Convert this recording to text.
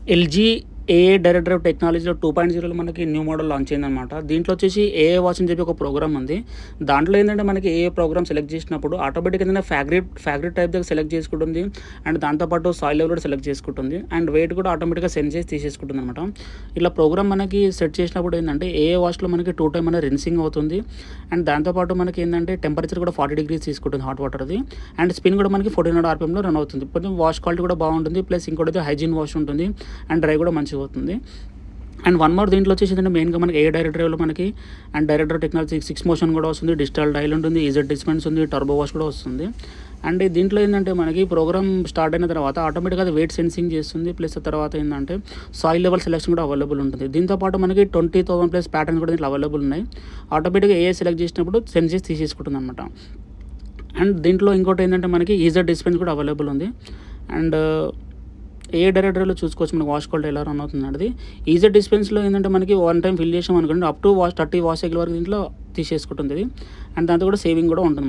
LG AI director of టెక్నాలజీలో 2.0లో మనకి new model launch అయిందనమాట. దీంట్లో వచ్చేసి ఏఐ వాచ్ అని చెప్పి ఒక ప్రోగ్రామ్ ఉంది. దాంట్లో ఏంటంటే మనకి ఏఐ ప్రోగ్రామ్ సెలెక్ట్ చేసినప్పుడు ఆటోమేటిక్‌గా ఏంటంటే ఫ్యాబ్రిక్ టైప్ దగ్గర సెలెక్ట్ చేసుకుంటుంది. అండ్ దాంతో పాటు సాయిల్ లెవెల్ కూడా సెలెక్ట్ చేసుకుంటుంది. అండ్ వెయిట్ కూడా ఆటోమేటిక్‌గా సెన్స్ చేసి తీసేసుకుంటుందనమాట. ఇలా ప్రోగ్రామ్ మనకి సెట్ చేసినప్పుడు ఏంటంటే ఏఐ వాచ్‌లో మనకి 2 టైమ్ అనేది రిన్సింగ్ అవుతుంది. అండ్ దాంతో పాటు మనకి ఏంటంటే టెంపరేచర్ కూడా 40 డిగ్రీస్ తీసుకుంటుంది హాట్ వాటర్‌ది. అండ్ స్పిన్ కూడా మనకి 1400 ఆర్‌పిఎంలో రన్ అవుతుంది. కొంచెం వాష్ క్వాలిటీ కూడా బాగుంటుంది. ప్లస్ ఇంకోటైతే హైజీన్ వాష్ ఉంటుంది. అండ్ డ్రై కూడా మంచిగా అవుతుంది. అండ్ వన్ మోర్ దీంట్లో వచ్చేసి ఏంటంటే మెయిన్‌గా మనకి ఏఐ డైరెక్ట్ డ్రైవ్‌లో మనకి అండ్ డైరెక్టర్ టెక్నాలజీ 6 మోషన్ కూడా వస్తుంది. డిజిటల్ డయల్ ఉంటుంది. ఈజెడ్ డిస్పెన్స్ ఉంది. టర్బో వాష్ కూడా వస్తుంది. అండ్ దీంట్లో ఏంటంటే మనకి ప్రోగ్రామ్ స్టార్ట్ అయిన తర్వాత ఆటోమేటిక్‌గా అది వెయిట్ సెన్సింగ్ చేస్తుంది. ప్లస్ తర్వాత ఏంటంటే సాయిల్ లెవెల్ సెలెక్షన్ కూడా అవైలబుల్ ఉంటుంది. దీంతో పాటు మనకి 20,000 ప్లస్ ప్యాటర్న్స్ కూడా దీంట్లో అవైలబుల్ ఉన్నాయి. ఆటోమేటిక్‌గా ఏఐ సెలెక్ట్ చేసినప్పుడు సెన్స్ చేసి తీసేసుకుంటుందనమాట. అండ్ దీంట్లో ఇంకోటి ఏంటంటే మనకి ఈజెడ్ డిస్పెన్స్ కూడా అవైలబుల్ ఉంది. అండ్ ఏ డైరెక్టరీలో చూసుకోవచ్చు మనకి వాష్ క్వాలిటీ ఎలా రన్ అవుతుంది అనేది. ఈజీ డిస్పెన్స్లో ఏంటంటే మనకి వన్ టైం ఫిల్ చేసాం అనుకోండి అప్ టు 30 వాష్ సైకిల్ వరకు దీంట్లో తీసేసుకుంటుంది. అండ్ దాంతో కూడా సేవింగ్ కూడా ఉంటుంది.